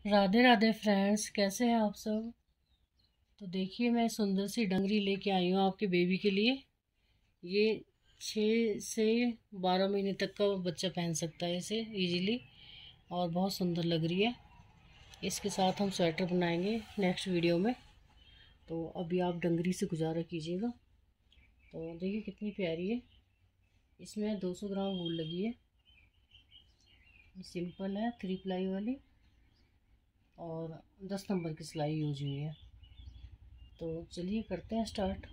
Radhe Radhe friends, कैसे हैं आप सब। तो देखिए, मैं सुंदर सी डंगरी लेके आई हूँ आपके बेबी के लिए। ये 6 से 12 महीने तक का बच्चा पहन सकता है इसे इजीली, और बहुत सुंदर लग रही है। इसके साथ हम स्वेटर बनाएंगे नेक्स्ट वीडियो में। तो अभी आप डंगरी से गुजारा कीजिएगा। तो देखिए कितनी प्यारी है। इसमें 200 ग्राम वूल लगी है। सिंपल है, 3 प्लाई वाली, और 10 नंबर की सिलाई यूज हुई है। तो चलिए करते हैं स्टार्ट।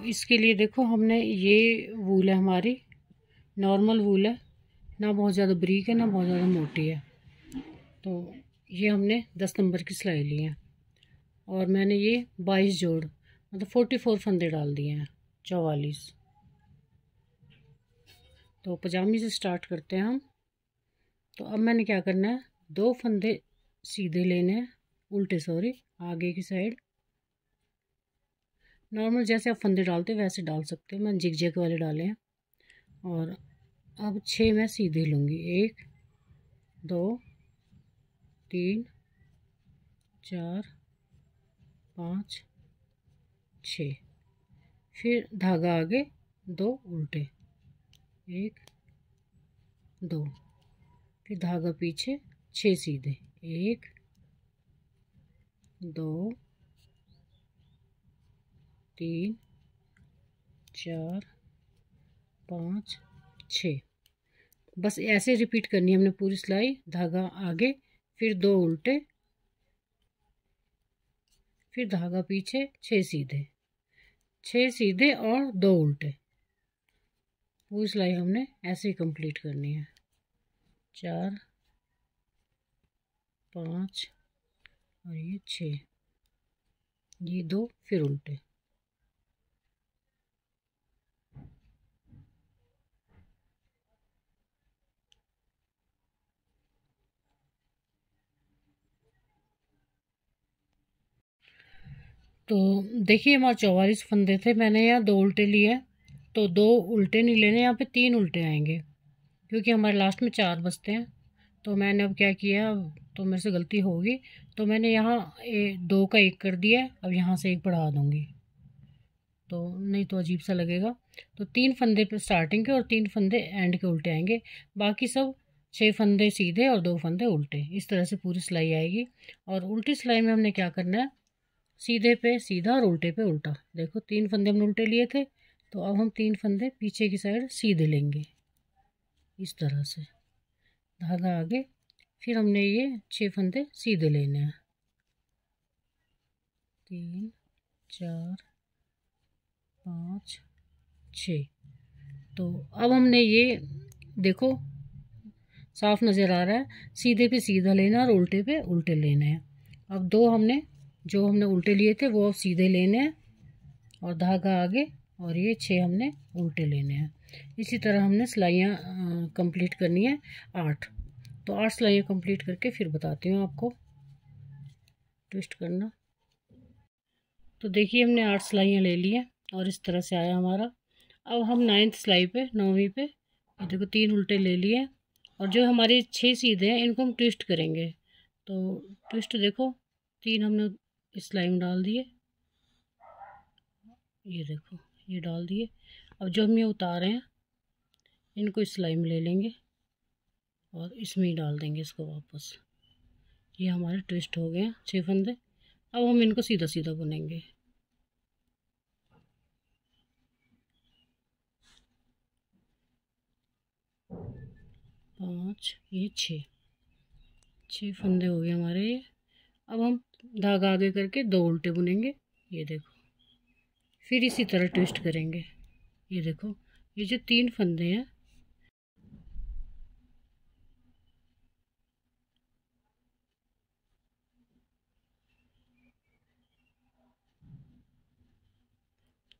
इसके लिए देखो, हमने ये वूल है हमारी, नॉर्मल वूल है, ना बहुत ज़्यादा बारीक है ना बहुत ज़्यादा मोटी है। तो ये हमने 10 नंबर की सिलाई ली है, और मैंने ये 22 जोड़ मतलब 44 फंदे डाल दिए हैं, 44। तो पजामी से स्टार्ट करते हैं हम। तो अब मैंने क्या करना है, 2 फंदे सीधे लेने हैं, उल्टे सॉरी, आगे की साइड। नॉर्मल जैसे आप फंदे डालते हैं वैसे डाल सकते हैं, मैंने जिग वाले डाले हैं। और अब 6 मैं सीधे लूँगी, 1 2 3 4 5 6। फिर धागा आगे, 2 उल्टे, 1 2। फिर धागा पीछे, 6 सीधे, 1 2 3 4 5 6। बस ऐसे रिपीट करनी है हमने पूरी सिलाई। धागा आगे, फिर 2 उल्टे, फिर धागा पीछे, 6 सीधे, 6 सीधे और 2 उल्टे। पूरी सिलाई हमने ऐसे ही कंप्लीट करनी है। 4 5 और ये 6, ये 2 फिर उल्टे। तो देखिए, हमारे 44 फंदे थे, मैंने यहाँ 2 उल्टे लिए। तो 2 उल्टे नहीं लेने, यहाँ पे 3 उल्टे आएंगे, क्योंकि हमारे लास्ट में 4 बचते हैं। तो मैंने अब क्या किया, तो मेरे से गलती होगी, तो मैंने यहाँ 2 का 1 कर दिया। अब यहाँ से 1 बढ़ा दूँगी, तो नहीं तो अजीब सा लगेगा। तो 3 फंदे पे स्टार्टिंग के और 3 फंदे एंड के उल्टे आएंगे। बाकी सब 6 फंदे सीधे और 2 फंदे उल्टे। इस तरह से पूरी सिलाई आएगी। और उल्टी सिलाई में हमने क्या करना है, सीधे पे सीधा और उल्टे पे उल्टा। देखो, 3 फंदे हमने उल्टे लिए थे, तो अब हम 3 फंदे पीछे की साइड सीधे लेंगे, इस तरह से। धागा आगे, फिर हमने ये 6 फंदे सीधे लेने हैं, 3 4 5 6। तो अब हमने ये देखो, साफ नज़र आ रहा है, सीधे पे सीधा लेना और उल्टे पे उल्टे लेने हैं। अब 2 हमने जो हमने उल्टे लिए थे वो अब सीधे लेने हैं, और धागा आगे, और ये 6 हमने उल्टे लेने हैं। इसी तरह हमने सिलाइयाँ कंप्लीट करनी है, 8। तो 8 सिलाइयाँ कंप्लीट करके फिर बताती हूँ आपको। ट्विस्ट करना। तो देखिए, हमने 8 सिलाइयाँ ले ली हैं, और इस तरह से आया हमारा। अब हम 9th सिलाई पे, 9वीं पे, ये देखो 3 उल्टे ले लिए, और जो हमारे 6 सीधे हैं इनको हम ट्विस्ट करेंगे। तो ट्विस्ट देखो, 3 हमने इस सिलाई में डाल दिए, ये देखो ये डाल दिए। अब जो हम ये उतारे हैं इनको इस सिलाई में ले लेंगे, और इसमें ही डाल देंगे इसको वापस। ये हमारे ट्विस्ट हो गए हैं 6 फंदे। अब हम इनको सीधा सीधा बुनेंगे। 5, ये 6 फंदे हो गए हमारे ये। अब हम धागा आगे करके 2 उल्टे बुनेंगे, ये देखो। फिर इसी तरह ट्विस्ट करेंगे। ये देखो, ये जो 3 फंदे हैं,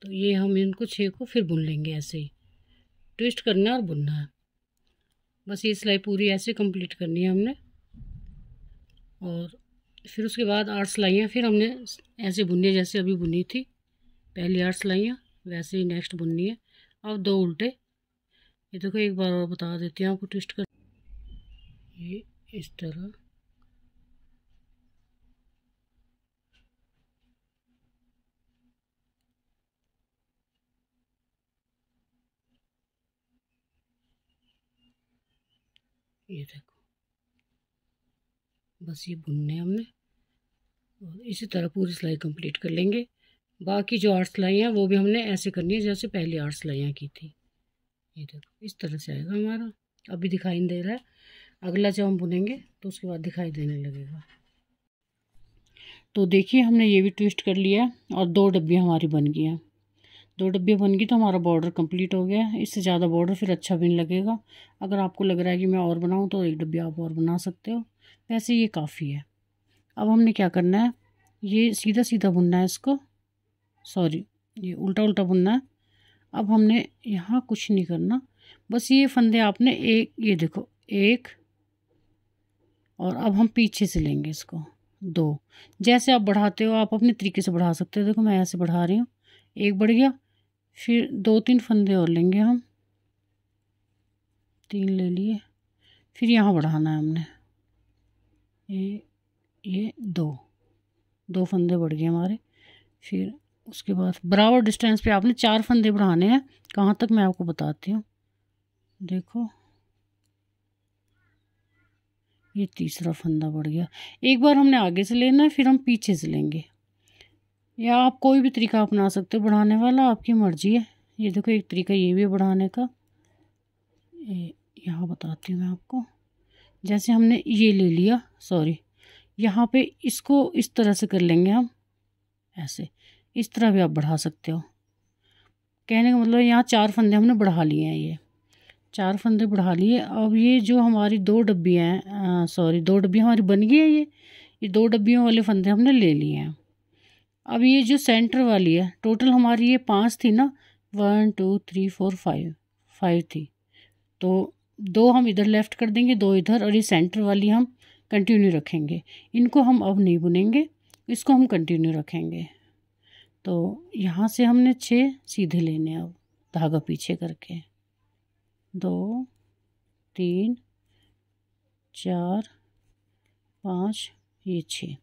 तो ये हम इनको 6 को फिर बुन लेंगे, ऐसे ही ट्विस्ट करना है और बुनना है। बस ये सिलाई पूरी ऐसे कंप्लीट करनी है हमने। और फिर उसके बाद 8 सिलाइयाँ फिर हमने ऐसे बुननी है जैसे अभी बुनी थी। पहली 8 सिलाइयाँ वैसे ही नेक्स्ट बुननी है। अब 2 उल्टे। ये देखो एक बार और बता देती हूँ आपको ट्विस्ट कर, ये इस तरह ये देखो, बस ये बुनने हमने और इसी तरह पूरी सिलाई कंप्लीट कर लेंगे। बाकी जो 8 सिलाइयाँ वो भी हमने ऐसे करनी है जैसे पहली 8 सिलाइयाँ की थी। ये देखो इस तरह से आएगा हमारा। अभी दिखाई नहीं दे रहा है, अगला जब हम बुनेंगे तो उसके बाद दिखाई देने लगेगा। तो देखिए हमने ये भी ट्विस्ट कर लिया और 2 डब्बियाँ हमारी बन गई हैं। 2 डब्बियाँ बन गई तो हमारा बॉर्डर कंप्लीट हो गया है। इससे ज़्यादा बॉर्डर फिर अच्छा भी नहीं लगेगा। अगर आपको लग रहा है कि मैं और बनाऊँ तो 1 डब्बी आप और बना सकते हो, वैसे ये काफ़ी है। अब हमने क्या करना है, ये सीधा सीधा बुनना है इसको, सॉरी ये उल्टा उल्टा बुनना है। अब हमने यहाँ कुछ नहीं करना, बस ये फंदे आपने एक, ये देखो एक, और अब हम पीछे से लेंगे इसको 2। जैसे आप बढ़ाते हो आप अपने तरीके से बढ़ा सकते हो। देखो मैं ऐसे बढ़ा रही हूँ, एक बढ़ गया, फिर 2-3 फंदे और लेंगे हम, 3 ले लिए, फिर यहाँ बढ़ाना है हमने, ये 2 फंदे बढ़ गए हमारे। फिर उसके बाद बराबर डिस्टेंस पे आपने 4 फंदे बढ़ाने हैं। कहाँ तक मैं आपको बताती हूँ, देखो ये तीसरा फंदा बढ़ गया। एक बार हमने आगे से लेना है, फिर हम पीछे से लेंगे, या आप कोई भी तरीका अपना सकते हो बढ़ाने वाला, आपकी मर्जी है। ये देखो एक तरीका ये भी है बढ़ाने का, यहाँ बताती हूँ मैं आपको। जैसे हमने ये ले लिया, सॉरी यहाँ पे इसको इस तरह से कर लेंगे हम, ऐसे इस तरह भी आप बढ़ा सकते हो। कहने का मतलब यहाँ 4 फंदे हमने बढ़ा लिए हैं, ये 4 फंदे बढ़ा लिए। अब ये जो हमारी 2 डब्बियाँ हैं, सॉरी 2 डब्बियाँ हमारी बन गई है, ये 2 डब्बियों वाले फंदे हमने ले लिए हैं। अब ये जो सेंटर वाली है, टोटल हमारी ये 5 थी ना, 1 2 3 4 5 थी, तो 2 हम इधर लेफ़्ट कर देंगे, 2 इधर, और ये सेंटर वाली हम कंटिन्यू रखेंगे। इनको हम अब नहीं बुनेंगे, इसको हम कंटिन्यू रखेंगे। तो यहाँ से हमने 6 सीधे लेने, अब धागा पीछे करके 2 3 4 5, ये 6,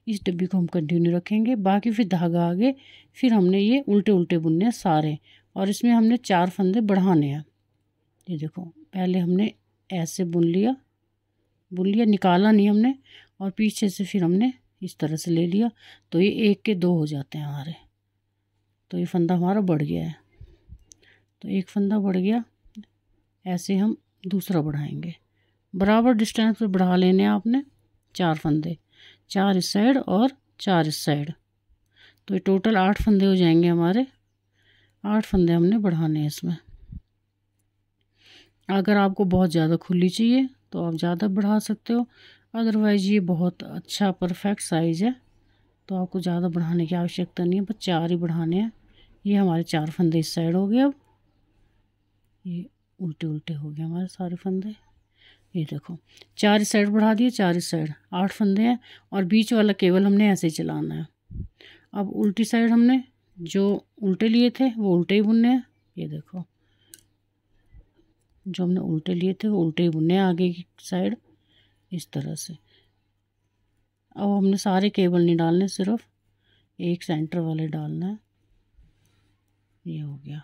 इस डब्बी को हम कंटिन्यू रखेंगे। बाकी फिर धागा आगे, फिर हमने ये उल्टे उल्टे बुनने हैं सारे, और इसमें हमने 4 फंदे बढ़ाने हैं। ये देखो पहले हमने ऐसे बुन लिया, निकाला नहीं हमने, और पीछे से फिर हमने इस तरह से ले लिया, तो ये 1 के 2 हो जाते हैं हमारे। तो ये फंदा हमारा बढ़ गया है, तो एक फंदा बढ़ गया। ऐसे हम दूसरा बढ़ाएंगे, बराबर डिस्टेंस पे बढ़ा लेने हैं आपने 4 फंदे, 4 इस साइड और 4 इस साइड, तो ये टोटल 8 फंदे हो जाएंगे हमारे। 8 फंदे हमने बढ़ाने हैं इसमें। अगर आपको बहुत ज़्यादा खुली चाहिए तो आप ज़्यादा बढ़ा सकते हो, अदरवाइज़ ये बहुत अच्छा परफेक्ट साइज़ है, तो आपको ज़्यादा बढ़ाने की आवश्यकता नहीं है, बस 4 ही बढ़ाने हैं। ये हमारे 4 फंदे इस साइड हो गए। अब ये उल्टे उल्टे हो गए हमारे सारे फंदे। ये देखो 4 इस साइड बढ़ा दिए, 4 इस साइड, 8 फंदे हैं, और बीच वाला केवल हमने ऐसे ही चलाना है। अब उल्टी साइड हमने जो उल्टे लिए थे वो उल्टे ही बुनने हैं। ये देखो जो हमने उल्टे लिए थे वो उल्टे ही बुनने हैं आगे की साइड, इस तरह से। अब हमने सारे केबल नहीं डालने, सिर्फ एक सेंटर वाले डालना है। ये हो गया।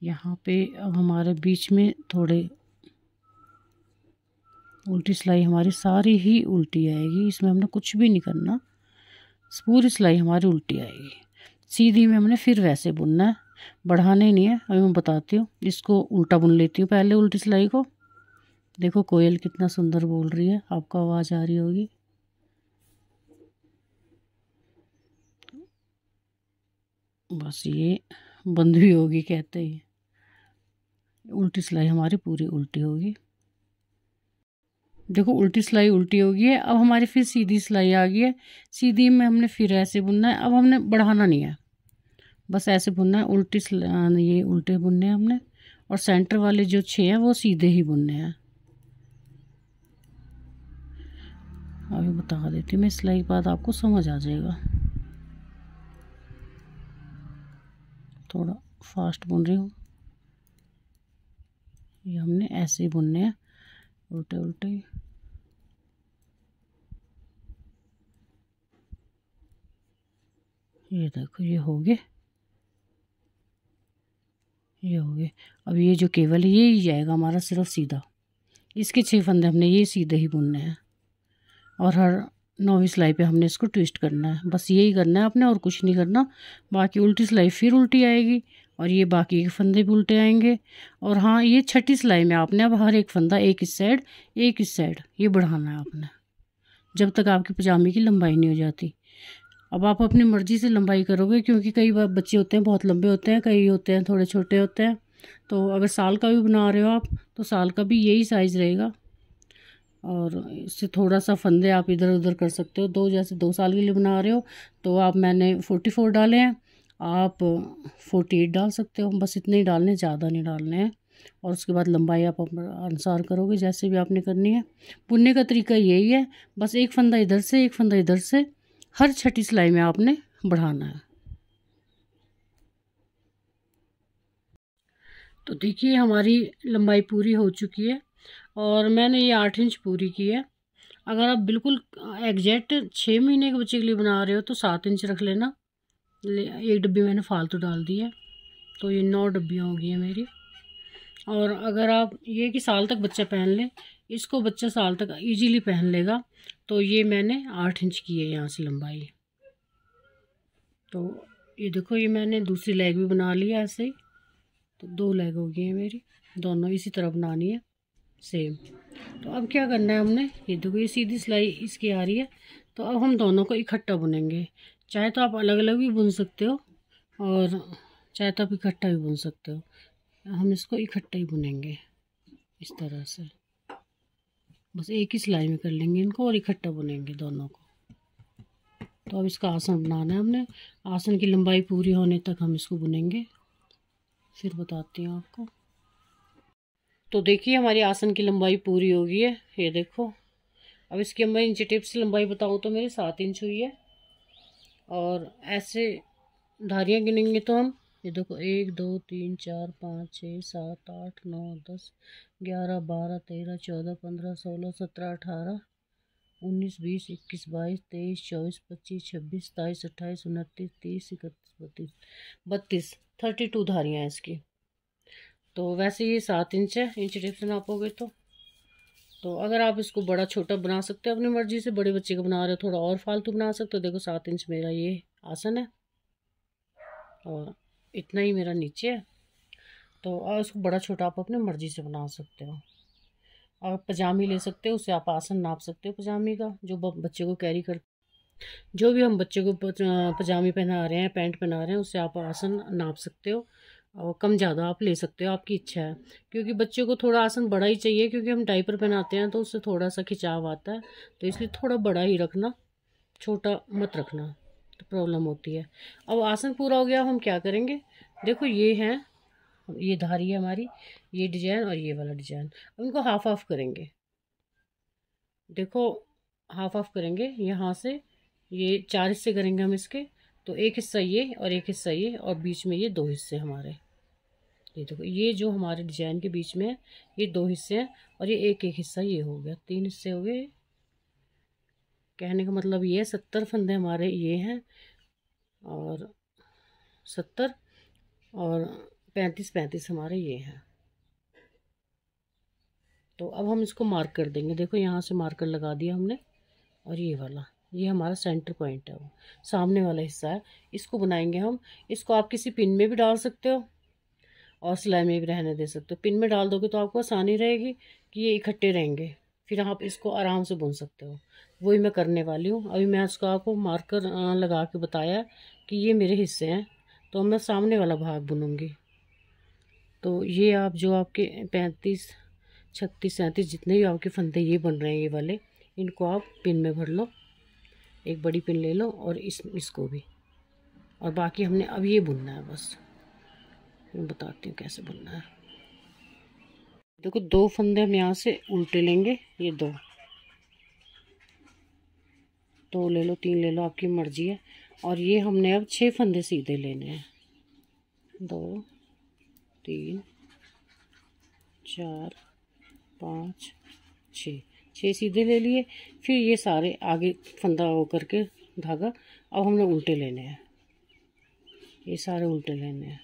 यहाँ पे अब हमारे बीच में थोड़े उल्टी सिलाई, हमारी सारी ही उल्टी आएगी, इसमें हमने कुछ भी नहीं करना, पूरी सिलाई हमारी उल्टी आएगी। सीधी में हमने फिर वैसे बुनना है, बढ़ाने नहीं है। अभी मैं बताती हूँ, इसको उल्टा बुन लेती हूँ पहले उल्टी सिलाई को। देखो कोयल कितना सुंदर बोल रही है, आपको आवाज़ आ रही होगी। बस ये बंद भी होगी कहते ही। उल्टी सिलाई हमारी पूरी उल्टी होगी। देखो उल्टी सिलाई उल्टी हो गई है। अब हमारी फिर सीधी सिलाई आ गई है। सीधी में हमने फिर ऐसे बुनना है। अब हमने बढ़ाना नहीं है, बस ऐसे बुनना है। ये उल्टे बुनने हैं हमने, और सेंटर वाले जो 6 हैं वो सीधे ही बुनने हैं। अभी बता देती हूँ मैं, सिलाई के बाद आपको समझ आ जाएगा। थोड़ा फास्ट बुन रही हूँ। ये हमने ऐसे ही बुनने हैं, उल्टे उल्टे। ये देखो ये हो गए, ये हो गए। अब ये जो केवल है ये ही जाएगा हमारा सिर्फ सीधा। इसके 6 फंदे हमने ये सीधे ही बुनने हैं, और हर 9वीं सिलाई पे हमने इसको ट्विस्ट करना है। बस यही करना है आपने, और कुछ नहीं करना। बाकी उल्टी सिलाई फिर उल्टी आएगी, और ये बाकी के फंदे भी उल्टे आएंगे। और हाँ, ये 6ठी सिलाई में आपने अब हर एक फंदा एक इस साइड एक इस साइड ये बढ़ाना है आपने, जब तक आपकी पजामे की लंबाई नहीं हो जाती। अब आप अपनी मर्ज़ी से लंबाई करोगे, क्योंकि कई बार बच्चे होते हैं बहुत लंबे होते हैं, कई होते हैं थोड़े छोटे होते हैं। तो अगर साल का भी बना रहे हो आप, तो साल का भी यही साइज़ रहेगा। और इससे थोड़ा सा फंदे आप इधर उधर कर सकते हो। जैसे 2 साल के लिए बना रहे हो तो आप, मैंने 44 डाले हैं, आप 48 डाल सकते हो। बस इतने ही डालने, ज़्यादा नहीं डालने हैं। और उसके बाद लंबाई आप अपने अनुसार करोगे, जैसे भी आपने करनी है। बुनने का तरीका यही है, बस एक फंदा इधर से एक फंदा इधर से हर 6ठी सिलाई में आपने बढ़ाना है। तो देखिए हमारी लंबाई पूरी हो चुकी है, और मैंने ये 8 इंच पूरी की है। अगर आप बिल्कुल एग्जैक्ट 6 महीने के बच्चे के लिए बना रहे हो तो 7 इंच रख लेना। एक डब्बी मैंने फालतू डाल दी है, तो ये 9 डब्बियाँ हो गई हैं मेरी। और अगर आप ये कि साल तक बच्चा पहन ले, इसको बच्चा साल तक इजीली पहन लेगा, तो ये मैंने 8 इंच की है यहाँ से लंबाई। तो ये देखो, ये मैंने दूसरी लेग भी बना ली है ऐसे ही। तो 2 लेग हो गई है मेरी, दोनों इसी तरह बनानी है सेम। तो अब क्या करना है हमने, ये देखो ये सीधी सिलाई इसकी आ रही है। तो अब हम दोनों को इकट्ठा बुनेंगे। चाहे तो आप अलग अलग भी बुन सकते हो, और चाहे तो आप इकट्ठा भी बुन सकते हो। हम इसको इकट्ठा ही बुनेंगे इस तरह से। बस एक ही सिलाई में कर लेंगे इनको, और इकट्ठा बुनेंगे दोनों को। तो अब इसका आसन बनाना है हमने। आसन की लंबाई पूरी होने तक हम इसको बुनेंगे, फिर बताती हूँ आपको। तो देखिए हमारी आसन की लंबाई पूरी हो गई है, ये देखो। अब इसकी मैं इंची टेप से लंबाई बताऊँ तो मेरी 7 इंच हुई है। और ऐसे धारियाँ गिनेंगे तो हम, ये देखो 1 2 3 4 5 6 7 8 9 10 11 12 13 14 15 16 17 18 19 20 21 22 23 24 25 26 27 28 29 30 31 32 32 धारियाँ हैं इसकी। तो वैसे ये 7 इंच है, इंच टेप से नापोगे तो अगर आप इसको बड़ा छोटा बना सकते हो अपनी मर्जी से। बड़े बच्चे का बना रहे हो थोड़ा और फालतू बना सकते हो। देखो 7 इंच मेरा ये आसन है, और इतना ही मेरा नीचे है। तो और इसको बड़ा छोटा आप अपनी मर्जी से बना सकते हो। और पजामी ले सकते हो, उससे आप आसन नाप सकते हो पजामी का, जो बच्चे को कैरी कर, जो भी हम बच्चे को पजामी पहना रहे हैं, पैंट पहना रहे हैं, उससे आप आसन नाप सकते हो। और कम ज़्यादा आप ले सकते हो, आपकी इच्छा है। क्योंकि बच्चे को थोड़ा आसन बड़ा ही चाहिए, क्योंकि हम डायपर पहनाते हैं तो उससे थोड़ा सा खिंचाव आता है। तो इसलिए थोड़ा बड़ा ही रखना, छोटा मत रखना, तो प्रॉब्लम होती है। अब आसन पूरा हो गया, हम क्या करेंगे, देखो ये है, ये धारी है हमारी, ये डिजाइन और ये वाला डिजाइन। अब इनको हाफ ऑफ करेंगे। देखो हाफ ऑफ करेंगे यहाँ से, ये 4 हिस्से करेंगे हम इसके। तो एक हिस्सा ये और एक हिस्सा ये, और बीच में ये 2 हिस्से हमारे। ये देखो ये जो हमारे डिजाइन के बीच में है, ये 2 हिस्से हैं, और ये एक एक हिस्सा ये हो गया, 3 हिस्से हो गए। कहने का मतलब ये है 70 फंदे हमारे ये हैं, और 70 और 35 35 हमारे ये हैं। तो अब हम इसको मार्क कर देंगे। देखो यहाँ से मार्कर लगा दिया हमने, और ये वाला, ये हमारा सेंटर पॉइंट है, वो सामने वाला हिस्सा है। इसको बनाएंगे हम। इसको आप किसी पिन में भी डाल सकते हो, और सिलाई में भी रहने दे सकते हो। पिन में डाल दोगे तो आपको आसानी रहेगी कि ये इकट्ठे रहेंगे, फिर आप इसको आराम से बुन सकते हो। वही मैं करने वाली हूँ। अभी मैं इसको आपको मार्कर लगा के बताया कि ये मेरे हिस्से हैं, तो मैं सामने वाला भाग बुनूंगी। तो ये आप जो आपके 35 36 37 जितने भी आपके फंदे ये बन रहे हैं ये वाले, इनको आप पिन में भर लो। एक बड़ी पिन ले लो और इसको भी, और बाकी हमने अब ये बुनना है बस। मैं बताती हूँ कैसे बुनना है। देखो 2 फंदे हम यहाँ से उल्टे लेंगे, ये 2 ले लो, 3 ले लो, आपकी मर्जी है। और ये हमने अब 6 फंदे सीधे लेने हैं। 2 3 4 5 6 सीधे ले लिए। फिर ये सारे आगे फंदा हो करके धागा अब हमने उल्टे लेने हैं, ये सारे उल्टे लेने हैं।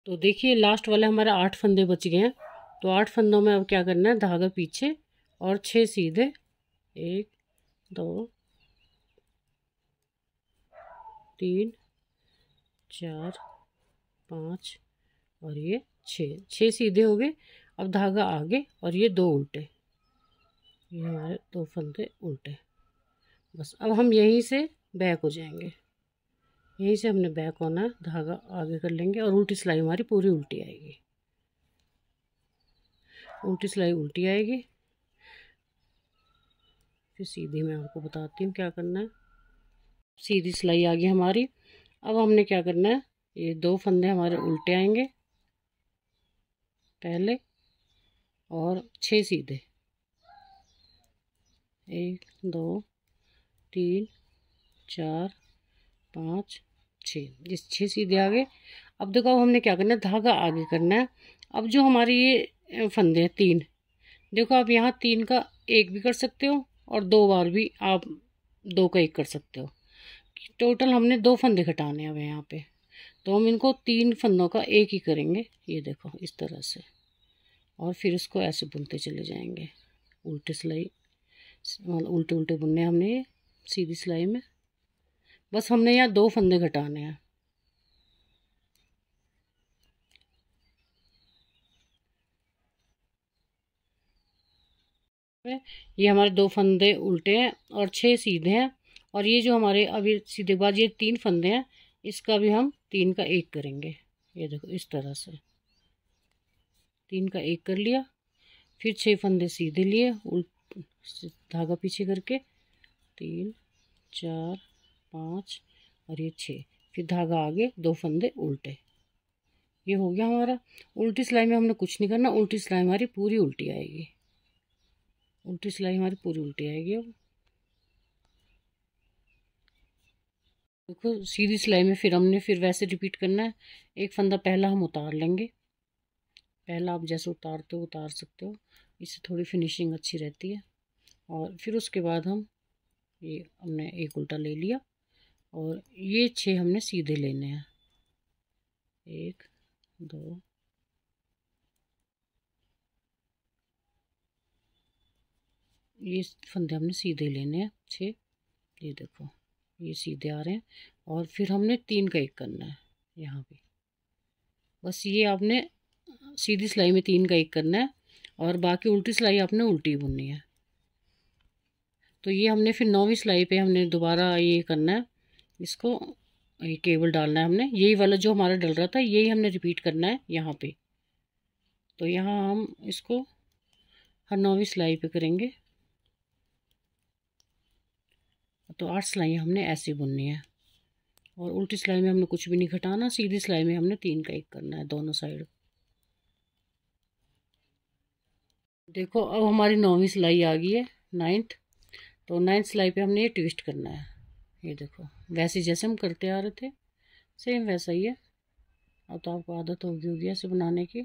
तो देखिए लास्ट वाले हमारे 8 फंदे बच गए हैं। तो 8 फंदों में अब क्या करना है, धागा पीछे और 6 सीधे, 1 2 3 4 5 और ये 6 सीधे हो गए। अब धागा आगे और ये 2 उल्टे, ये हमारे 2 फंदे उल्टे। बस अब हम यहीं से बैक हो जाएंगे, यहीं से हमने बैक होना है, धागा आगे कर लेंगे और उल्टी सिलाई हमारी पूरी उल्टी आएगी, उल्टी सिलाई उल्टी आएगी। फिर सीधी मैं आपको बताती हूँ क्या करना है। सीधी सिलाई आ गई हमारी। अब हमने क्या करना है, ये 2 फंदे हमारे उल्टे आएंगे पहले, और 6 सीधे, 1 2 3 4 5 6, जिस 6 सीधे आ गए। अब देखो अब हमने क्या करना है, धागा आगे करना है। अब जो हमारे ये फंदे हैं 3, देखो आप यहाँ 3 का 1 भी कर सकते हो और 2 बार भी आप 2 का 1 कर सकते हो। टोटल हमने 2 फंदे घटाने हैं अब यहाँ पे, तो हम इनको 3 फंदों का 1 ही करेंगे, ये देखो इस तरह से। और फिर इसको ऐसे बुनते चले जाएंगे, उल्टी सिलाई, उल्टे उल्टे बुनने हमने ये सीधी सिलाई में। बस हमने यहाँ 2 फंदे घटाने हैं। ये हमारे 2 फंदे उल्टे हैं और 6 सीधे हैं। और ये जो हमारे अभी सीधे बाद ये 3 फंदे हैं, इसका भी हम 3 का 1 करेंगे, ये देखो इस तरह से 3 का 1 कर लिया। फिर 6 फंदे सीधे लिए, धागा पीछे करके 3 4 5 और ये 6, फिर धागा आगे, 2 फंदे उल्टे, ये हो गया हमारा। उल्टी सिलाई में हमने कुछ नहीं करना, उल्टी सिलाई हमारी पूरी उल्टी आएगी, उल्टी सिलाई हमारी पूरी उल्टी आएगी। अब देखो सीधी सिलाई में फिर हमने वैसे रिपीट करना है। एक फंदा पहला हम उतार लेंगे, पहला आप जैसे उतारते हो उतार सकते हो, इससे थोड़ी फिनिशिंग अच्छी रहती है। और फिर उसके बाद हम ये हमने एक उल्टा ले लिया और ये 6 हमने सीधे लेने हैं, 1 2 ये फंदे हमने सीधे लेने हैं 6, ये देखो ये सीधे आ रहे हैं। और फिर हमने 3 का 1 करना है यहाँ पे, बस ये आपने सीधी सिलाई में 3 का 1 करना है और बाकी उल्टी सिलाई आपने उल्टी बुननी है। तो ये हमने फिर 9वीं सिलाई पे हमने दोबारा ये करना है, इसको ये केबल डालना है हमने, यही वाला जो हमारा डल रहा था यही हमने रिपीट करना है यहाँ पे। तो यहाँ हम इसको हर 9वीं सिलाई पे करेंगे। तो 8 सिलाई हमने ऐसे बुननी है और उल्टी सिलाई में हमने कुछ भी नहीं घटाना, सीधी सिलाई में हमने 3 का 1 करना है दोनों साइड। देखो अब हमारी 9वीं सिलाई आ गई है, 9th। तो 9th सिलाई पे हमने ये ट्विस्ट करना है, ये देखो वैसे जैसे हम करते आ रहे थे सेम वैसा ही है। अब तो आपको आदत होगी ऐसे बनाने की।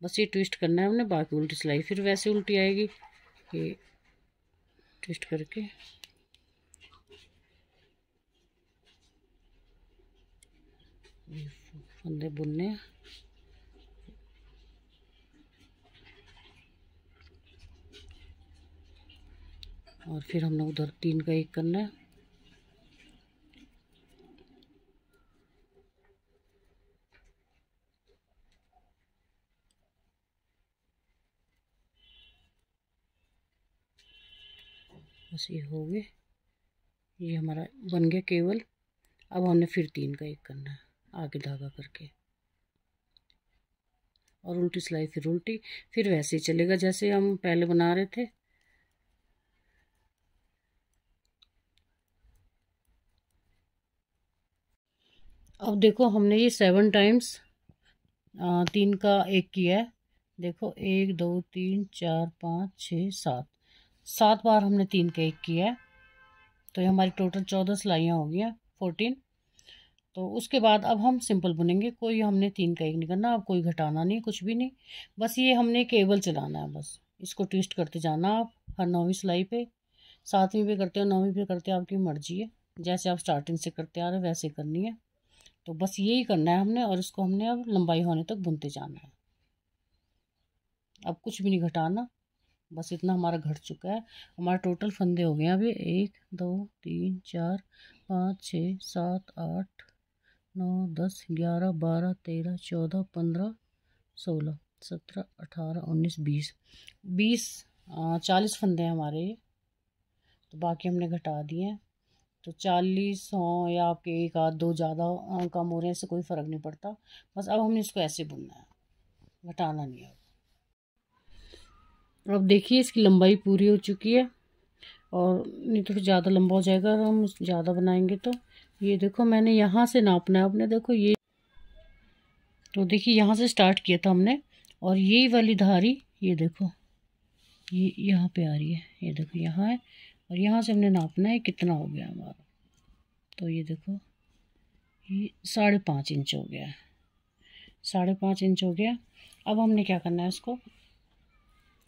बस ये ट्विस्ट करना है हमने, बाकी उल्टी सिलाई फिर वैसे उल्टी आएगी, ये ट्विस्ट करके फंदे बुनने हैं। और फिर हमने उधर 3 का 1 करना है। बस ये हो गए, ये हमारा बन गया केवल। अब हमने फिर 3 का एक करना है आगे धागा करके, और उल्टी सिलाई फिर उल्टी, फिर वैसे ही चलेगा जैसे हम पहले बना रहे थे। अब देखो हमने ये 7 टाइम्स 3 का एक किया है। देखो 1 2 3 4 5 6 7, 7 बार हमने 3 का एक किया है। तो ये हमारी टोटल 14 सिलाइयाँ हो गई हैं, 14। तो उसके बाद अब हम सिंपल बुनेंगे, कोई हमने 3 का एक नहीं करना, अब कोई घटाना नहीं, कुछ भी नहीं। बस ये हमने केबल चलाना है, बस इसको ट्विस्ट करते जाना आप हर 9वीं सिलाई पे। 7वीं पे करते हो, 9वीं पे करते हो, आपकी मर्जी है, जैसे आप स्टार्टिंग से करते आ रहे हो वैसे करनी है। तो बस यही करना है हमने, और इसको हमने अब लंबाई होने तक बुनते जाना है। अब कुछ भी नहीं घटाना, बस इतना हमारा घट चुका है। हमारा टोटल फंदे हो गए हैं अभी 1 2 3 4 5 6 7 8 9 10 11 12 13 14 15 16 17 18 19 20 20 40 फंदे हैं हमारे। तो बाकी हमने घटा दिए हैं। तो 40 हो या आपके एक आध दो ज़्यादा कम हो रहे हैं, इससे कोई फ़र्क नहीं पड़ता। बस अब हमने इसको ऐसे बुनना है, घटाना नहीं है। अब देखिए इसकी लंबाई पूरी हो चुकी है, और नहीं तो फिर ज़्यादा लंबा हो जाएगा और हम ज़्यादा बनाएंगे। तो ये देखो मैंने यहाँ से नापना है अपने, देखो ये, तो देखिए यहाँ से स्टार्ट किया था हमने, और यही वाली धारी ये देखो ये यहाँ पे आ रही है, ये देखो यहाँ है, और यहाँ से हमने नापना है कितना हो गया हमारा। तो ये देखो ये 5.5 इंच हो गया है, 5.5 इंच हो गया। अब हमने क्या करना है, इसको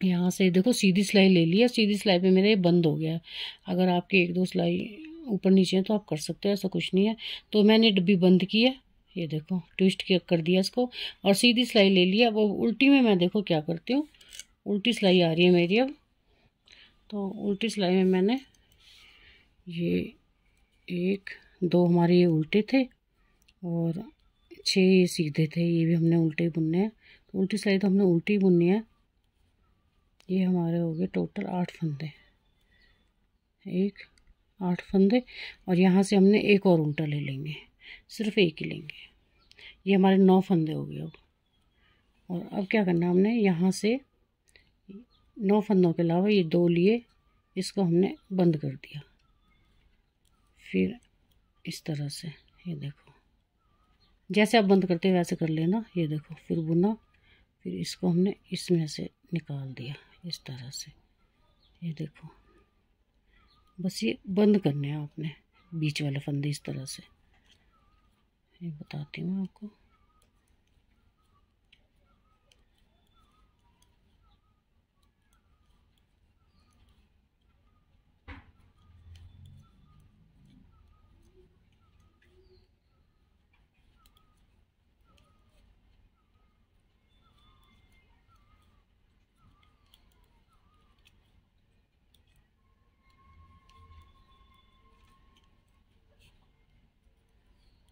यहाँ से देखो सीधी सिलाई ले लिया, सीधी सिलाई पे मेरा ये बंद हो गया है। अगर आपके 1 2 सिलाई ऊपर नीचे है तो आप कर सकते हो, ऐसा कुछ नहीं है। तो मैंने डब्बी बंद की है, ये देखो ट्विस्ट कर दिया इसको, और सीधी सिलाई ले लिया। अब उल्टी में मैं देखो क्या करती हूँ, उल्टी सिलाई आ रही है मेरी अब। तो उल्टी सिलाई में मैंने ये 1 2 हमारे ये उल्टे थे, और 6 ये सीधे थे, ये भी हमने उल्टे बुनने हैं। तो उल्टी सिलाई तो हमने उल्टी बुननी है। ये हमारे हो गए टोटल 8 फंदे, 8 फंदे, और यहाँ से हमने एक और उल्टा ले लेंगे, सिर्फ एक ही लेंगे। ये हमारे 9 फंदे हो गए अब। और अब क्या करना हमने, यहाँ से 9 फंदों के अलावा ये 2 लिए, इसको हमने बंद कर दिया। फिर इस तरह से ये देखो जैसे आप बंद करते हैं वैसे कर लेना। ये देखो फिर बुना, फिर इसको हमने इसमें से निकाल दिया इस तरह से। ये देखो बस ये बंद करने हैं आपने बीच वाले फंदे इस तरह से, ये बताती हूँ आपको।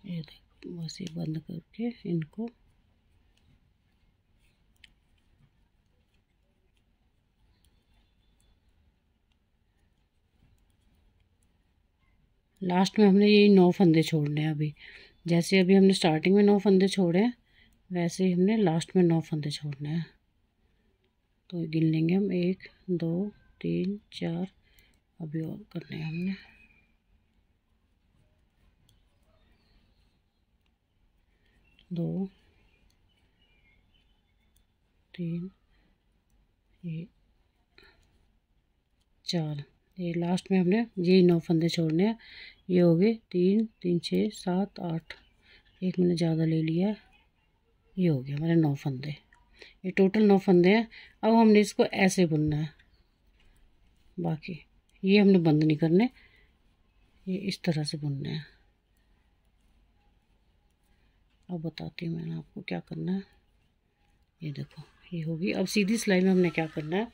ये देखो बस ये बंद करके इनको लास्ट में हमने यही 9 फंदे छोड़ने हैं अभी। जैसे अभी हमने स्टार्टिंग में 9 फंदे छोड़े हैं, वैसे ही हमने लास्ट में 9 फंदे छोड़ने हैं। तो गिन लेंगे हम 1 2 3 4, अभी और करने हैं हमने 2 3 ये 4। ये लास्ट में हमने यही 9 फंदे छोड़ने हैं। ये हो गए 3 3 6 7 8, एक मैंने ज़्यादा ले लिया है। ये हो गया हमारे 9 फंदे, ये टोटल 9 फंदे हैं। अब हमने इसको ऐसे बुनना है, बाकी ये हमने बंद नहीं करने, ये इस तरह से बुनने हैं। अब बताती हूँ मैंने आपको क्या करना है। ये देखो ये होगी। अब सीधी सिलाई में हमने क्या करना है,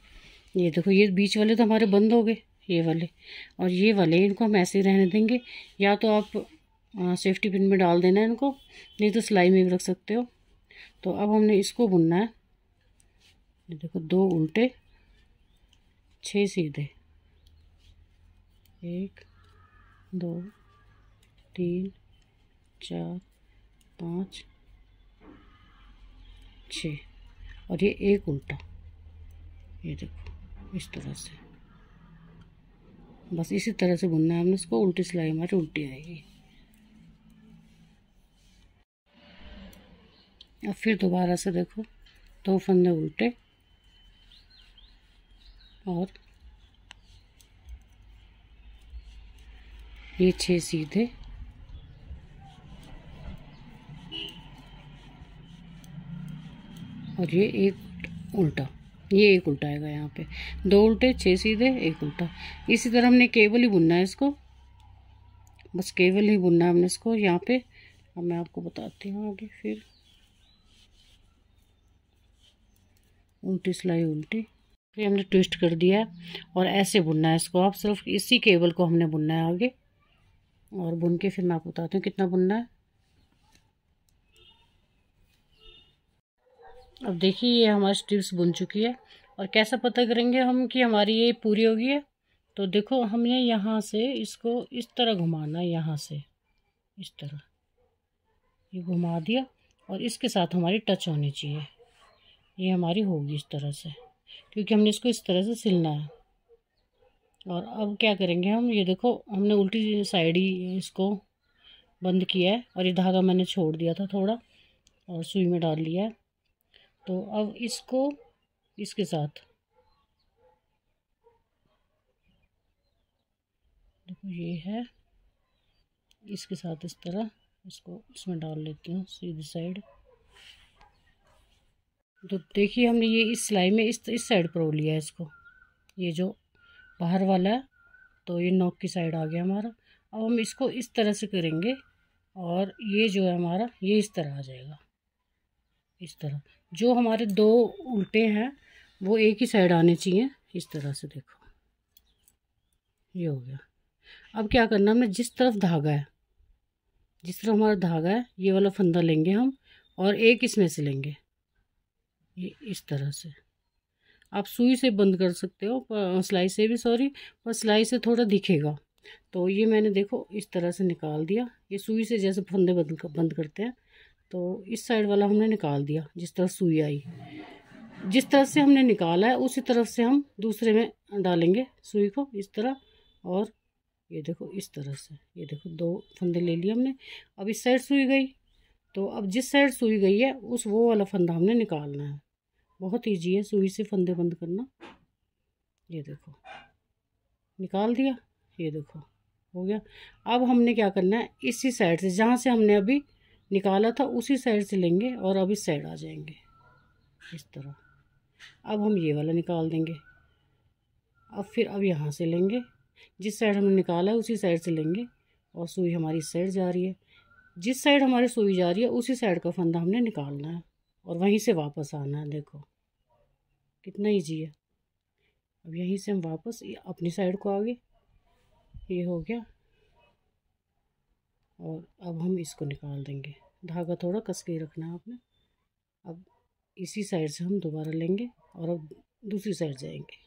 ये देखो ये बीच वाले तो हमारे बंद हो गए, ये वाले और ये वाले, इनको हम ऐसे ही रहने देंगे। या तो आप सेफ्टी पिन में डाल देना इनको, नहीं तो सिलाई में भी रख सकते हो। तो अब हमने इसको बुनना है। ये देखो 2 उल्टे 6 सीधे, 1 2 3 4 5 6 और ये एक उल्टा, ये देखो इस तरह से। बस इसी तरह से बुनना है हमने इसको, उल्टी सिलाई हमारी उल्टी आएगी। अब फिर दोबारा से देखो 2 फंदे उल्टे और ये 6 सीधे और ये एक उल्टा, ये एक उल्टा आएगा यहाँ पे। 2 उल्टे 6 सीधे 1 उल्टा। इसी तरह हमने केवल ही बुनना है इसको, बस केवल ही बुनना है हमने इसको यहाँ पे। अब मैं आपको बताती हूँ आगे। फिर उल्टी सिलाई उल्टी, फिर हमने ट्विस्ट कर दिया और ऐसे बुनना है इसको। आप सिर्फ इसी केबल को हमने बुनना है आगे, और बुन के फिर मैं आपको बताती हूँ कितना बुनना है। अब देखिए ये हमारी स्ट्रिप्स बुन चुकी है। और कैसा पता करेंगे हम कि हमारी ये पूरी होगी है? तो देखो हमने यहाँ से इसको इस तरह घुमाना है, यहाँ से इस तरह ये घुमा दिया और इसके साथ हमारी टच होनी चाहिए। ये हमारी होगी इस तरह से, क्योंकि हमने इसको इस तरह से सिलना है। और अब क्या करेंगे हम, ये देखो हमने उल्टी साइड ही इसको बंद किया है और ये धागा मैंने छोड़ दिया था थोड़ा और सुई में डाल लिया है। तो अब इसको इसके साथ देखो ये है, इसके साथ इस तरह इसको इसमें डाल लेती हूँ सीधी साइड। तो देखिए हमने ये इस सिलाई में इस साइड पर हो लिया है इसको, ये जो बाहर वाला है, तो ये नॉक की साइड आ गया हमारा। अब हम इसको इस तरह से करेंगे और ये जो है हमारा ये इस तरह आ जाएगा, इस तरह। जो हमारे 2 उल्टे हैं वो एक ही साइड आने चाहिए, इस तरह से देखो ये हो गया। अब क्या करना, हमने जिस तरफ धागा है, जिस तरफ हमारा धागा है ये वाला फंदा लेंगे हम और एक इसमें से लेंगे, ये इस तरह से। आप सुई से बंद कर सकते हो, सिलाई से भी, सॉरी, पर सिलाई से थोड़ा दिखेगा। तो ये मैंने देखो इस तरह से निकाल दिया, ये सुई से जैसे फंदे बंद करते हैं। तो इस साइड वाला हमने निकाल दिया, जिस तरफ सुई आई, जिस तरफ से हमने निकाला है उसी तरफ से हम दूसरे में डालेंगे सुई को इस तरह। और ये देखो इस तरह से, ये देखो 2 फंदे ले लिए हमने। अब इस साइड सुई गई, तो अब जिस साइड सुई गई है उस वो वाला फंदा हमने निकालना है। बहुत ईजी है सुई से फंदे बंद करना। ये देखो निकाल दिया, ये देखो हो गया। अब हमने क्या करना है, इसी साइड से जहाँ से हमने अभी निकाला था उसी साइड से लेंगे और अब इस साइड आ जाएंगे इस तरह। अब हम ये वाला निकाल देंगे। अब फिर अब यहाँ से लेंगे, जिस साइड हमने निकाला है उसी साइड से लेंगे और सुई हमारी इस साइड जा रही है। जिस साइड हमारी सुई जा रही है उसी साइड का फंदा हमने निकालना है और वहीं से वापस आना है। देखो कितना ईजी है। अब यहीं से हम वापस अपनी साइड को आगे, ये हो गया। और अब हम इसको निकाल देंगे, धागा थोड़ा कस के रखना है आपने। अब इसी साइड से हम दोबारा लेंगे और अब दूसरी साइड जाएंगे।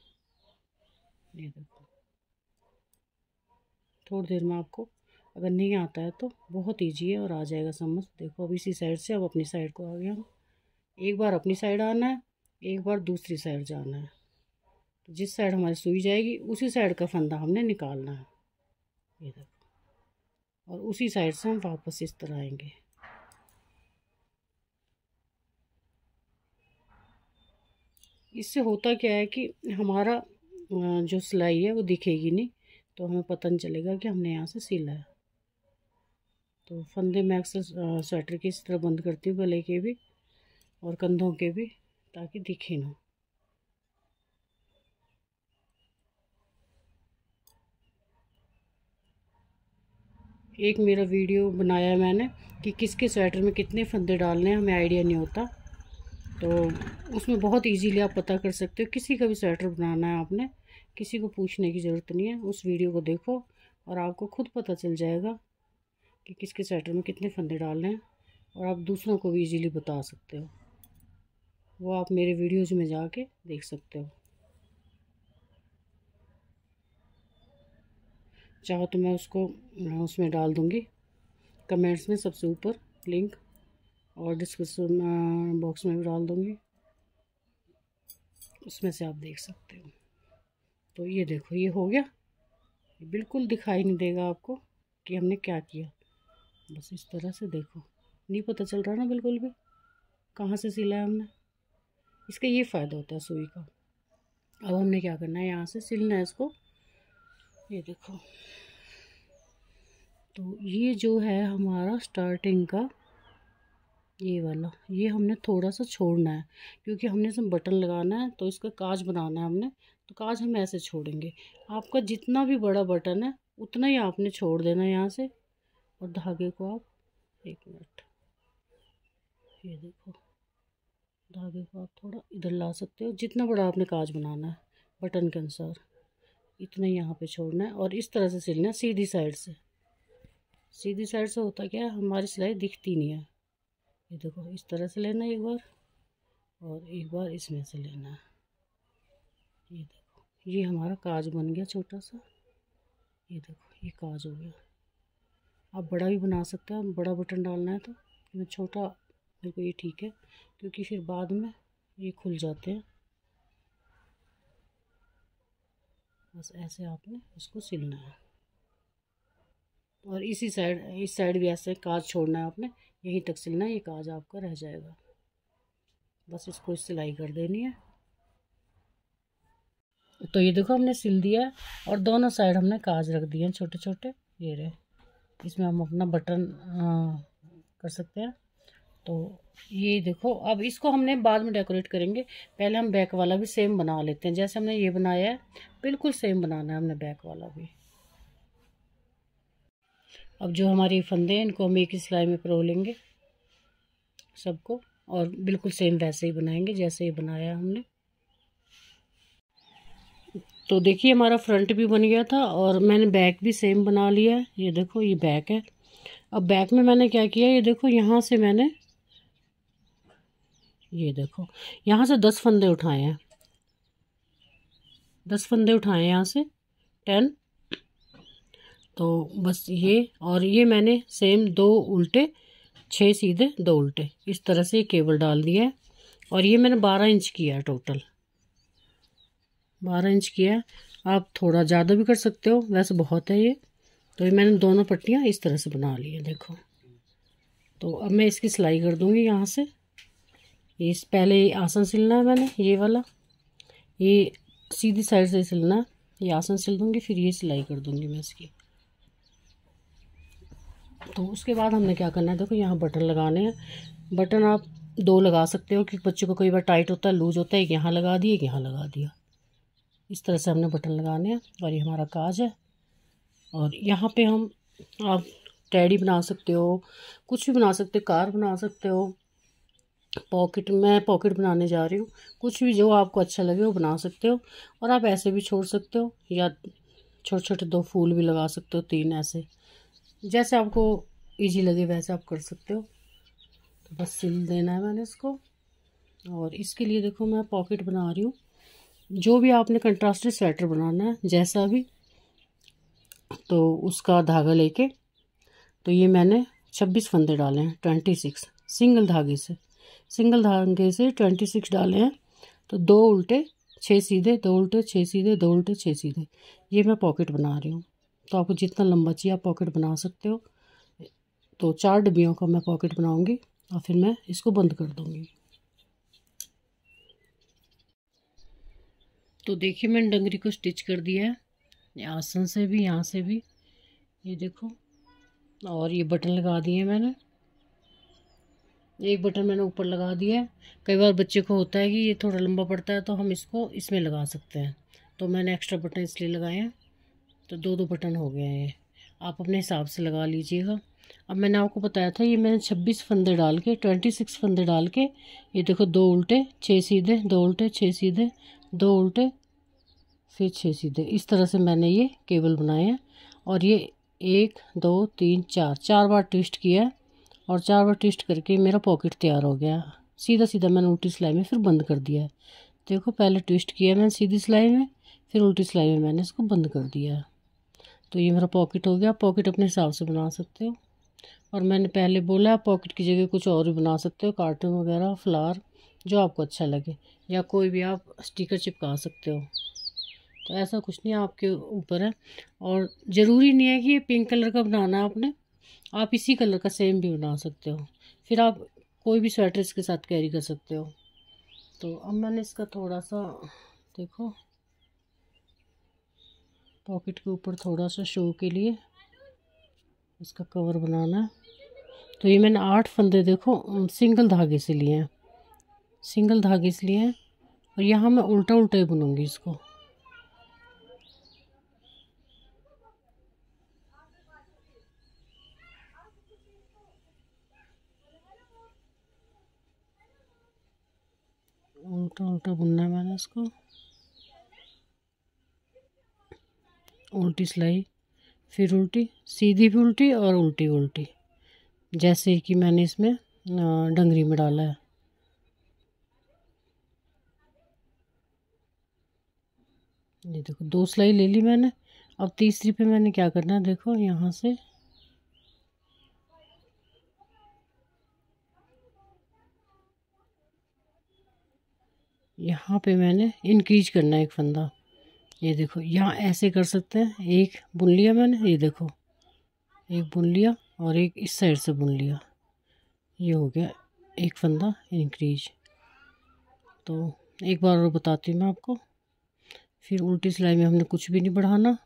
ये देखो थोड़ी देर में आपको अगर नहीं आता है तो बहुत ईजी है और आ जाएगा समझ। देखो अब इसी साइड से अब अपनी साइड को आ गया हम। एक बार अपनी साइड आना है, एक बार दूसरी साइड जाना है। तो जिस साइड हमारी सुई जाएगी उसी साइड का फंदा हमने निकालना है। ये देखो, और उसी साइड से हम वापस इस तरह आएंगे। इससे होता क्या है कि हमारा जो सिलाई है वो दिखेगी नहीं, तो हमें पता नहीं चलेगा कि हमने यहाँ से सिला है। तो फंदे मैं अक्सर स्वेटर की इस तरह बंद करती हूँ, गले के भी और कंधों के भी, ताकि दिखे ना। एक मेरा वीडियो बनाया मैंने कि किसके स्वेटर में कितने फंदे डालने हैं, हमें आइडिया नहीं होता। तो उसमें बहुत इजीली आप पता कर सकते हो। किसी का भी स्वेटर बनाना है आपने, किसी को पूछने की ज़रूरत नहीं है। उस वीडियो को देखो और आपको खुद पता चल जाएगा कि किसके स्वेटर में कितने फंदे डालने हैं, और आप दूसरों को भी इजीली बता सकते हो। वो आप मेरे वीडियोज़ में जाके देख सकते हो। चाहो तो मैं उसको उसमें डाल दूँगी कमेंट्स में सबसे ऊपर लिंक, और डिस्क्रिप्शन बॉक्स में भी डाल दूँगी, उसमें से आप देख सकते हो। तो ये देखो ये हो गया, बिल्कुल दिखाई नहीं देगा आपको कि हमने क्या किया। बस इस तरह से देखो, नहीं पता चल रहा ना बिल्कुल भी कहाँ से सिला है हमने। इसका ये फ़ायदा होता है सुई का। अब हमने क्या करना है, यहाँ से सिलना है इसको। ये देखो, तो ये जो है हमारा स्टार्टिंग का ये वाला, ये हमने थोड़ा सा छोड़ना है क्योंकि हमने इसमें बटन लगाना है, तो इसका काज बनाना है हमने। तो काज हम ऐसे छोड़ेंगे। आपका जितना भी बड़ा बटन है उतना ही आपने छोड़ देना है यहाँ से। और धागे को आप, एक मिनट, ये देखो, धागे को आप थोड़ा इधर ला सकते हो। जितना बड़ा आपने काज बनाना है बटन के अनुसार इतना ही यहाँ पे छोड़ना है। और इस तरह से सिलना है सीधी साइड से। सीधी साइड से होता क्या है, हमारी सिलाई दिखती नहीं है। ये देखो इस तरह से लेना है एक बार, और एक बार इसमें से लेना है। ये देखो ये हमारा काज बन गया छोटा सा। ये देखो ये काज हो गया। आप बड़ा भी बना सकते हो, बड़ा बटन डालना है तो। मैं छोटा, मेरे को ये ठीक है क्योंकि फिर बाद में ये खुल जाते हैं। बस ऐसे आपने इसको सिलना है। और इसी साइड, इस साइड भी ऐसे काज छोड़ना है आपने, यहीं तक सिलना है। ये काज आपका रह जाएगा। बस इसको सिलाई कर देनी है। तो ये देखो हमने सिल दिया है और दोनों साइड हमने काज रख दिए हैं छोटे छोटे। ये रहे, इसमें हम अपना बटन कर सकते हैं। तो ये देखो, अब इसको हमने बाद में डेकोरेट करेंगे। पहले हम बैक वाला भी सेम बना लेते हैं। जैसे हमने ये बनाया है बिल्कुल सेम बनाना है हमने बैक वाला भी। अब जो हमारी फंदे हैं इनको हम एक ही सिलाई में परो लेंगे सबको, और बिल्कुल सेम वैसे ही बनाएंगे जैसे ये बनाया हमने। तो देखिए हमारा फ्रंट भी बन गया था और मैंने बैक भी सेम बना लिया है। ये देखो ये बैक है। अब बैक में मैंने क्या किया, ये देखो यहाँ से मैंने, ये देखो यहाँ से 10 फंदे उठाए हैं। 10 फंदे उठाए हैं यहाँ से, 10। तो बस ये, और ये मैंने सेम 2 उल्टे 6 सीधे 2 उल्टे इस तरह से केबल डाल दिया है। और ये मैंने 12 इंच किया है, टोटल 12 इंच किया है। आप थोड़ा ज़्यादा भी कर सकते हो, वैसे बहुत है ये। तो ये मैंने दोनों पट्टियाँ इस तरह से बना ली है, देखो। तो अब मैं इसकी सिलाई कर दूँगी यहाँ से। ये पहले आसन सिलना है मैंने, ये वाला, ये सीधी साइड से सिलना है। ये आसन सिल दूँगी, फिर ये सिलाई कर दूँगी मैं इसकी। तो उसके बाद हमने क्या करना है, देखो यहाँ बटन लगाने हैं। बटन आप 2 लगा सकते हो क्योंकि बच्चों को कई बार टाइट होता है, लूज होता है। एक यहाँ लगा दिया, एक यहाँ लगा दिया। इस तरह से हमने बटन लगाने हैं। और ये हमारा काज है। और यहाँ पे हम, आप टेडी बना सकते हो, कुछ भी बना सकते हो, कार बना सकते हो, पॉकेट, मैं पॉकेट बनाने जा रही हूँ। कुछ भी जो आपको अच्छा लगे वो बना सकते हो। और आप ऐसे भी छोड़ सकते हो, या छोटे छोटे 2 फूल भी लगा सकते हो, 3 ऐसे, जैसे आपको इजी लगे वैसे आप कर सकते हो। तो बस सिल देना है मैंने इसको। और इसके लिए देखो मैं पॉकेट बना रही हूँ। जो भी आपने कंट्रास्टेड स्वेटर बनाना है जैसा भी, तो उसका धागा लेके, तो ये मैंने 26 फंदे डाले हैं, 26 सिंगल धागे से, 26 डाले हैं। तो 2 उल्टे 6 सीधे, 2 उल्टे 6 सीधे, 2 उल्टे 6 सीधे, ये मैं पॉकेट बना रही हूँ। तो आपको जितना लंबा चाहिए आप पॉकेट बना सकते हो। तो 4 डब्बियों का मैं पॉकेट बनाऊंगी और फिर मैं इसको बंद कर दूंगी। तो देखिए मैंने डंगरी को स्टिच कर दिया है, आसन से भी, यहाँ से भी, ये देखो। और ये बटन लगा दिए मैंने, एक बटन मैंने ऊपर लगा दिया है। कई बार बच्चे को होता है कि ये थोड़ा लंबा पड़ता है तो हम इसको इसमें लगा सकते हैं, तो मैंने एक्स्ट्रा बटन इसलिए लगाए हैं। तो 2 बटन हो गए हैं, आप अपने हिसाब से लगा लीजिएगा। अब मैंने आपको बताया था, ये मैंने 26 फंदे डाल के, 26 फंदे डाल के, ये देखो 2 उल्टे 6 सीधे, 2 उल्टे 6 सीधे, 2 उल्टे फिर 6 सीधे, इस तरह से मैंने ये केबल बनाए हैं। और ये 1 2 3 4 बार ट्विस्ट किया है। और 4 बार ट्विस्ट करके मेरा पॉकेट तैयार हो गया। सीधा सीधा मैंने उल्टी सिलाई में फिर बंद कर दिया है। देखो पहले ट्विस्ट किया मैंने सीधी सिलाई में, फिर उल्टी सिलाई में मैंने इसको बंद कर दिया है। तो ये मेरा पॉकेट हो गया। पॉकेट अपने हिसाब से बना सकते हो, और मैंने पहले बोला पॉकेट की जगह कुछ और भी बना सकते हो, कार्टून वगैरह, फ्लावर, जो आपको अच्छा लगे, या कोई भी आप स्टिकर चिपका सकते हो। तो ऐसा कुछ नहीं, आपके ऊपर है। और ज़रूरी नहीं है कि ये पिंक कलर का बनाना है आपने, आप इसी कलर का सेम भी बना सकते हो। फिर आप कोई भी स्वेटर इसके साथ कैरी कर सकते हो। तो अब मैंने इसका थोड़ा सा, देखो, पॉकेट के ऊपर थोड़ा सा शो के लिए इसका कवर बनाना है। तो ये मैंने 8 फंदे, देखो, सिंगल धागे से लिए हैं, सिंगल धागे से लिए हैं। और यहाँ मैं उल्टा उल्टा ही बुनूंगी इसको। उल्टा उल्टा बुनना है मैंने इसको। उल्टी सिलाई, फिर उल्टी, सीधी भी उल्टी और उल्टी उल्टी, जैसे कि मैंने इसमें डंगरी में डाला है। ये देखो 2 सिलाई ले ली मैंने। अब तीसरी पे मैंने क्या करना है, देखो यहाँ से यहाँ पे मैंने इंक्रीज करना है एक फंदा। ये देखो यहाँ ऐसे कर सकते हैं, एक बुन लिया मैंने, ये देखो एक बुन लिया और एक इस साइड से बुन लिया, ये हो गया एक फंदा इंक्रीज। तो एक बार और बताती हूँ मैं आपको। फिर उल्टी सिलाई में हमने कुछ भी नहीं बढ़ाना,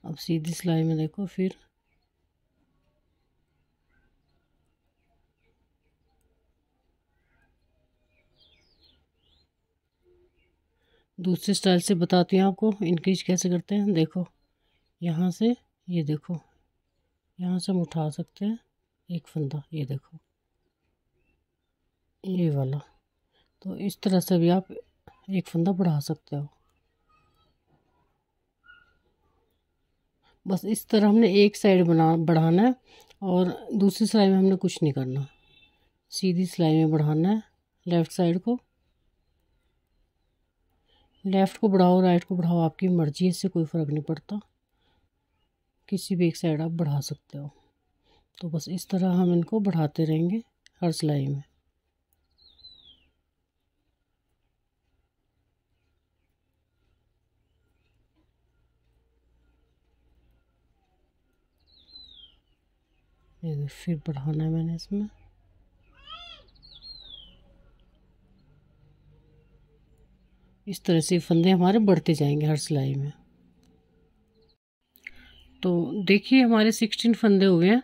अब सीधी सिलाई में देखो, फिर दूसरे स्टाइल से बताती हूँ आपको इंक्रीज कैसे करते हैं। देखो यहाँ से, ये देखो यहाँ से हम उठा सकते हैं एक फंदा, ये देखो ये वाला। तो इस तरह से भी आप एक फंदा बढ़ा सकते हो। बस इस तरह हमने एक साइड बढ़ाना है, और दूसरी सिलाई में हमने कुछ नहीं करना, सीधी सिलाई में बढ़ाना है। लेफ़्ट साइड को, लेफ़्ट को बढ़ाओ राइट को बढ़ाओ, आपकी मर्ज़ी है, इससे कोई फ़र्क नहीं पड़ता, किसी भी एक साइड आप बढ़ा सकते हो। तो बस इस तरह हम इनको बढ़ाते रहेंगे हर सिलाई में। ये फिर बढ़ाना है मैंने इसमें, इस तरह से फंदे हमारे बढ़ते जाएंगे हर सिलाई में। तो देखिए हमारे 16 फंदे हो गए हैं,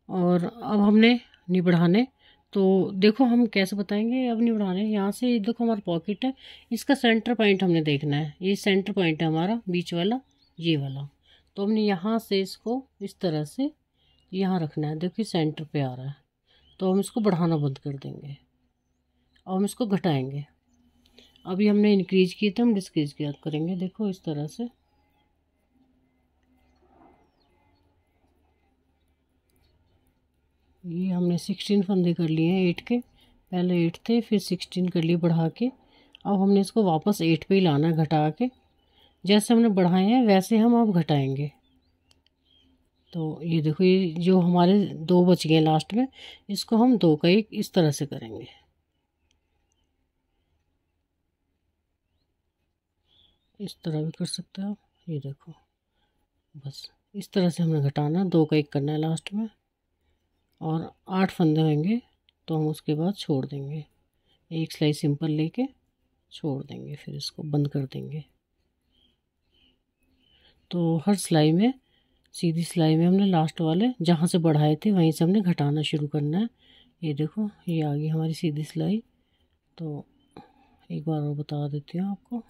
और अब हमने नहीं बढ़ाने। तो देखो हम कैसे बताएंगे अब नहीं बढ़ाने। यहाँ से देखो हमारा पॉकेट है, इसका सेंटर पॉइंट हमने देखना है, ये सेंटर पॉइंट है हमारा बीच वाला, ये वाला। तो हमने यहाँ से इसको इस तरह से यहाँ रखना है, देखिए सेंटर पे आ रहा है। तो हम इसको बढ़ाना बंद कर देंगे और हम इसको घटाएंगे। अभी हमने इंक्रीज किए थे, हम डिक्रीज किया करेंगे, देखो इस तरह से। ये हमने 16 फंदे कर लिए हैं 8 के, पहले 8 थे फिर 16 कर लिए बढ़ा के। अब हमने इसको वापस 8 पे ही लाना है घटा के, जैसे हमने बढ़ाए हैं वैसे हम अब घटाएंगे। तो ये देखो ये जो हमारे 2 बच गए लास्ट में, इसको हम 2 का 1 इस तरह से करेंगे। इस तरह भी कर सकते हो, ये देखो बस इस तरह से हमें घटाना, 2 का 1 करना है लास्ट में। और 8 फंदे होंगे तो हम उसके बाद छोड़ देंगे, एक सिलाई सिंपल लेके छोड़ देंगे, फिर इसको बंद कर देंगे। तो हर सिलाई में, सीधी सिलाई में हमने लास्ट वाले जहाँ से बढ़ाए थे वहीं से हमने घटाना शुरू करना है। ये देखो ये आ गई हमारी सीधी सिलाई। तो एक बार और बता देती हूँ आपको।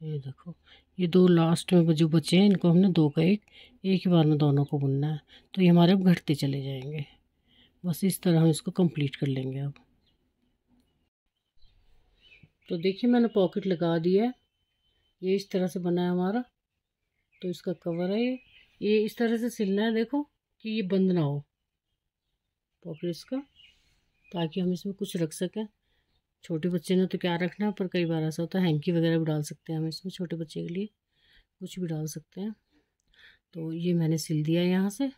ये देखो ये 2 लास्ट में जो बचे हैं इनको हमने 2 का 1 एक ही बार में दोनों को बुनना है। तो ये हमारे अब घटते चले जाएंगे। बस इस तरह हम इसको कंप्लीट कर लेंगे अब। तो देखिए मैंने पॉकेट लगा दिया है। ये इस तरह से बना है हमारा। तो इसका कवर है ये इस तरह से सिलना है, देखो कि ये बंद ना हो पॉकेट इसका, ताकि हम इसमें कुछ रख सकें। छोटे बच्चे ने तो क्या रखना है, पर कई बार ऐसा होता है हैंकी वगैरह भी डाल सकते हैं हम इसमें, छोटे बच्चे के लिए कुछ भी डाल सकते हैं। तो ये मैंने सिल दिया यहाँ से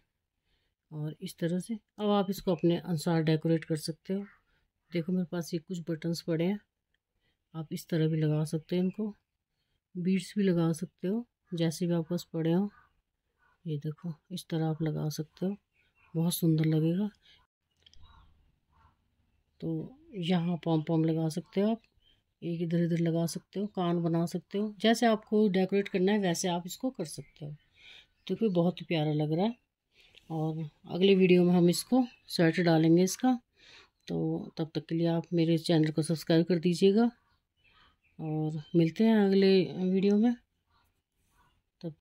और इस तरह से। अब आप इसको अपने अनुसार डेकोरेट कर सकते हो। देखो मेरे पास ये कुछ बटन्स पड़े हैं, आप इस तरह भी लगा सकते हैं इनको, बीड्स भी लगा सकते हो जैसे भी आपके पास पड़े हो। ये देखो इस तरह आप लगा सकते हो, बहुत सुंदर लगेगा। तो यहाँ पॉम पॉम लगा सकते हो आप, एक इधर इधर लगा सकते हो, कान बना सकते हो, जैसे आपको डेकोरेट करना है वैसे आप इसको कर सकते हो। तो कोई बहुत ही प्यारा लग रहा है। और अगली वीडियो में हम इसको स्वेटर डालेंगे इसका। तो तब तक के लिए आप मेरे चैनल को सब्सक्राइब कर दीजिएगा और मिलते हैं अगले वीडियो में। तब